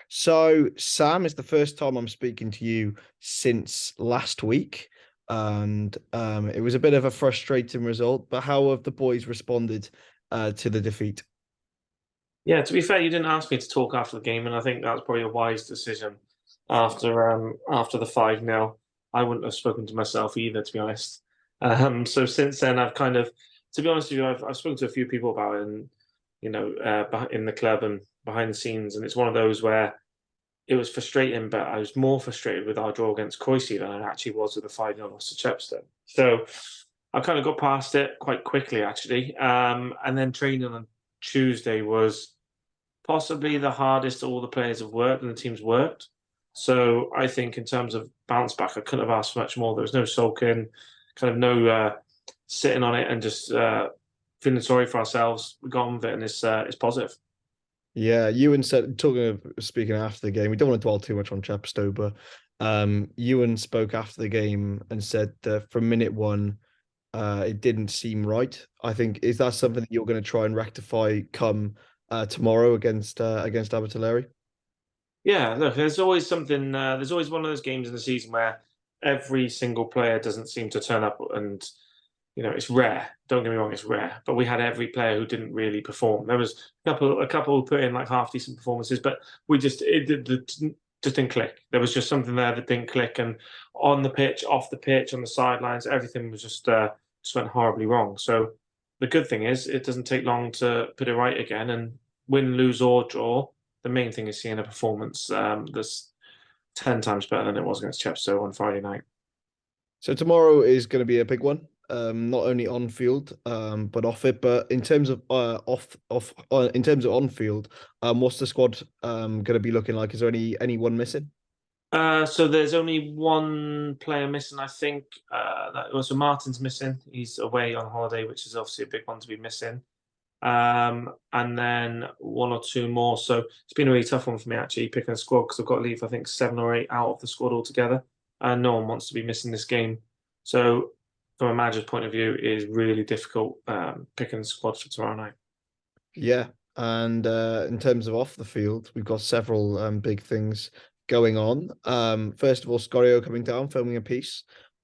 So, Sam, is the first time I'm speaking to you since last week, and it was a bit of a frustrating result. But how have the boys responded to the defeat? Yeah, to be fair, you didn't ask me to talk after the game, and I think that was probably a wise decision after the 5-0. I wouldn't have spoken to myself either, to be honest. So since then, I've kind of, to be honest with you, I've spoken to a few people about it, and in the club and behind the scenes, and it's one of those where it was frustrating, but I was more frustrated with our draw against Croydon than I actually was with the 5-0 loss to Chepstow. So I kind of got past it quite quickly, actually. And then training on Tuesday was possibly the hardest all the players have worked and the team's worked. So I think in terms of bounce back, I couldn't have asked for much more. There was no sulking, kind of no sitting on it and just feeling sorry for ourselves. We got on with it, and it's positive. Yeah, Ewan said, speaking after the game, we don't want to dwell too much on Chepstow, but Ewan spoke after the game and said that from minute one, it didn't seem right. I think, is that something that you're going to try and rectify come tomorrow against Abertillery? Yeah, look, there's always something. There's always one of those games in the season where every single player doesn't seem to turn up, and it's rare. Don't get me wrong, it's rare. But we had every player who didn't really perform. There was a couple who put in like half decent performances, but just didn't click. There was just something there that didn't click, and on the pitch, off the pitch, on the sidelines, everything was just went horribly wrong. So the good thing is, it doesn't take long to put it right again, and win, lose or draw. The main thing is seeing a performance that's 10 times better than it was against Chepstow on Friday night. So tomorrow is going to be a big one, not only on field, but off it. But in terms of in terms of on field, what's the squad going to be looking like? Is there anyone missing? So there's only one player missing, I think. That was Martin's missing. He's away on holiday, which is obviously a big one to be missing. And then one or two more. So it's been a really tough one for me actually picking a squad because I've got to leave I think 7 or 8 out of the squad altogether, and no one wants to be missing this game. So from a manager's point of view, it is really difficult picking the squad for tomorrow night. Yeah, and in terms of off the field, we've got several big things going on. First of all, Scorio coming down, filming a piece.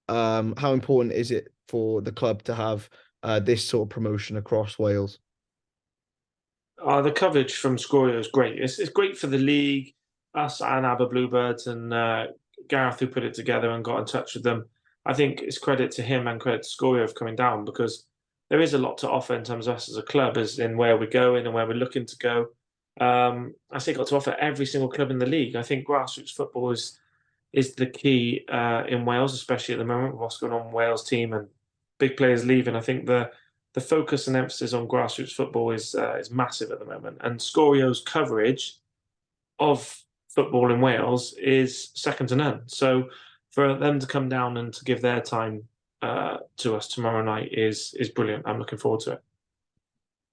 How important is it for the club to have this sort of promotion across Wales? The coverage from Scoria is great. It's great for the league, us and Aber Bluebirds, and Gareth who put it together and got in touch with them. I think it's credit to him and credit to Scoria for coming down because there is a lot to offer in terms of us as a club, as in where we're going and where we're looking to go. I say got to offer every single club in the league. I think grassroots football is the key in Wales, especially at the moment with what's going on in Wales team and big players leaving. I think the focus and emphasis on grassroots football is massive at the moment, and Scorio's coverage of football in Wales is second to none. So for them to come down and to give their time to us tomorrow night is brilliant. I'm looking forward to it.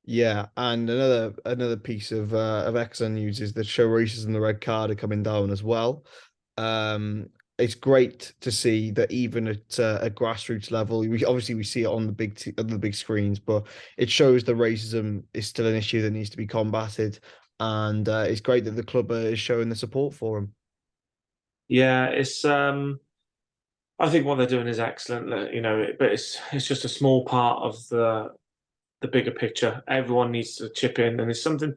Yeah, and another piece of excellent news is that show races and the red card are coming down as well. It's great to see that even at a grassroots level, we see it on the big screens, but it shows that racism is still an issue that needs to be combated, and it's great that the club is showing the support for him. Yeah, it's I think what they're doing is excellent, but it's just a small part of the bigger picture. Everyone needs to chip in, and it's something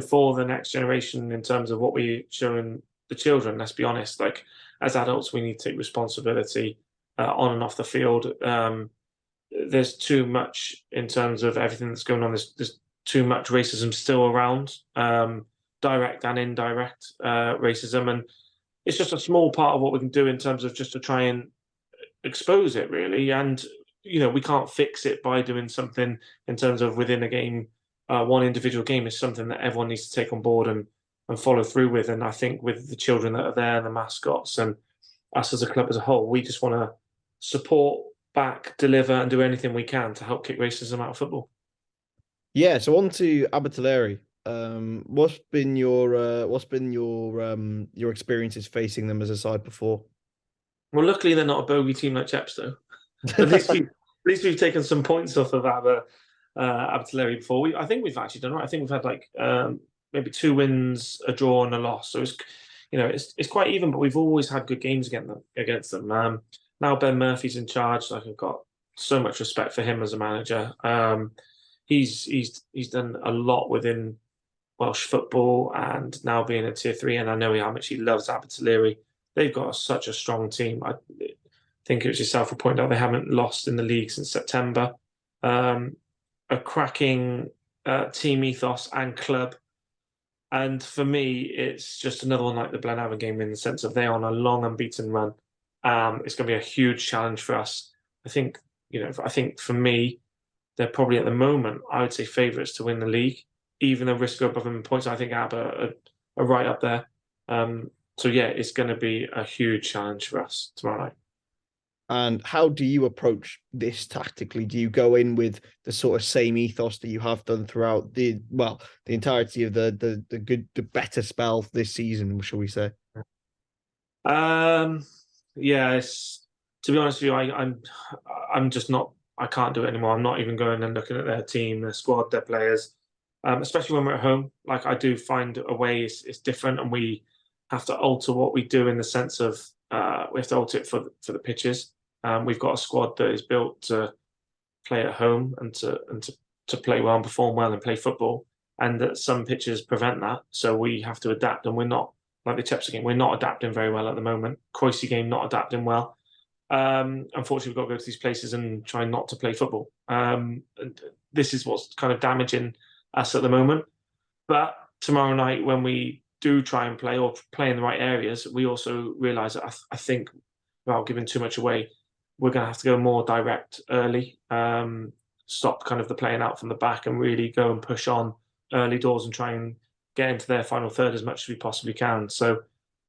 for the next generation in terms of what we're showing the children. Let's be honest. Like as adults, we need to take responsibility on and off the field. There's too much in terms of everything that's going on. There's too much racism still around, direct and indirect racism, and it's just a small part of what we can do in terms of just to try and expose it, really. And we can't fix it by doing something in terms of within a game. One individual game is something that everyone needs to take on board and follow through with. And I think with the children that are there, the mascots, and us as a club as a whole, we just want to support, back, deliver, and do anything we can to help kick racism out of football. Yeah, so on to Abertillery. What's been your experiences facing them as a side before? Well, luckily they're not a bogey team like Chepstow. At least we've taken some points off of Abertillery before. I think we've actually done right. I think we've had like maybe 2 wins, a draw, and a loss. So it's quite even. But we've always had good games against them. Now Ben Murphy's in charge. Like, I've got so much respect for him as a manager. He's done a lot within Welsh football, and now being at Tier 3, and I know how much he loves Abertillery. They've got such a strong team. I think it was yourself who pointed out they haven't lost in the league since September. A cracking team ethos and club. And for me, it's just another one like the Blenavon game in the sense of they're on a long unbeaten run. It's going to be a huge challenge for us. I think for me, they're probably at the moment, I would say, favourites to win the league, even though Risco above them in points. I think Aber are right up there. So yeah, it's going to be a huge challenge for us tomorrow night. And how do you approach this tactically? Do you go in with the sort of same ethos that you have done throughout the entirety of the better spell this season, shall we say? Yeah, to be honest with you, I'm just not. I can't do it anymore. I'm not even going and looking at their team, their squad, their players, especially when we're at home. Like, I do find a way it's different, and we have to alter what we do in the sense of we have to alter it for the pitches. We've got a squad that is built to play at home and to play well and perform well and play football, and that some pitches prevent that. So we have to adapt, and we're not like the Chepstow game. We're not adapting very well at the moment. Croydon game not adapting well. Unfortunately, we've got to go to these places and try not to play football. And this is what's kind of damaging us at the moment. But tomorrow night, when we do try and play or play in the right areas, we also realise that I think, without giving too much away, we're going to have to go more direct early, stop kind of the playing out from the back, and really go and push on early doors and try and get into their final third as much as we possibly can. So,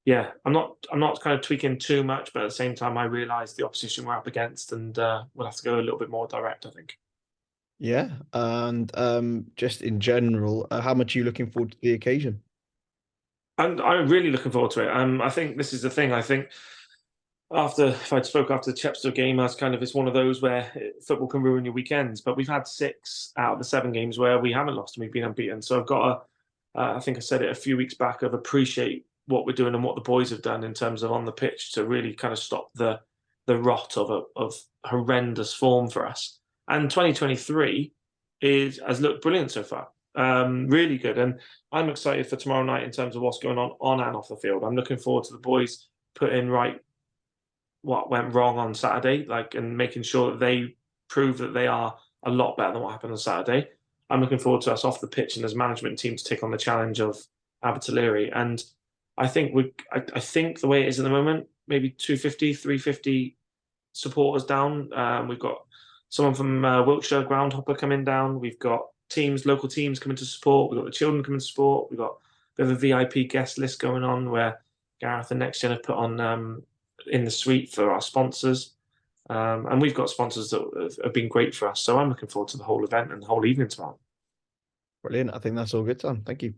yeah, I'm not kind of tweaking too much, but at the same time, I realise the opposition we're up against, and we'll have to go a little bit more direct, I think. Yeah, and just in general, how much are you looking forward to the occasion? And I'm really looking forward to it. I think this is the thing. I think if I'd spoke after the Chepstow game, it's one of those where football can ruin your weekends. But we've had 6 out of the 7 games where we haven't lost and we've been unbeaten. So I've got I think I said it a few weeks back, of appreciate what we're doing and what the boys have done in terms of on the pitch to really kind of stop the rot of horrendous form for us. And 2023 has looked brilliant so far. Really good. And I'm excited for tomorrow night in terms of what's going on and off the field. I'm looking forward to the boys putting right what went wrong on Saturday, and making sure that they prove that they are a lot better than what happened on Saturday. I'm looking forward to us off the pitch and as management team to take on the challenge of Abertillery. And I think I think the way it is at the moment, maybe 250, 350 supporters down. We've got someone from Wiltshire, Groundhopper, coming down. We've got local teams coming to support. We've got the children coming to support. We've got a bit of a VIP guest list going on where Gareth and Next Gen have put on in the suite for our sponsors. And we've got sponsors that have been great for us. So I'm looking forward to the whole event and the whole evening tomorrow. Brilliant. I think that's all good, Tom. Thank you.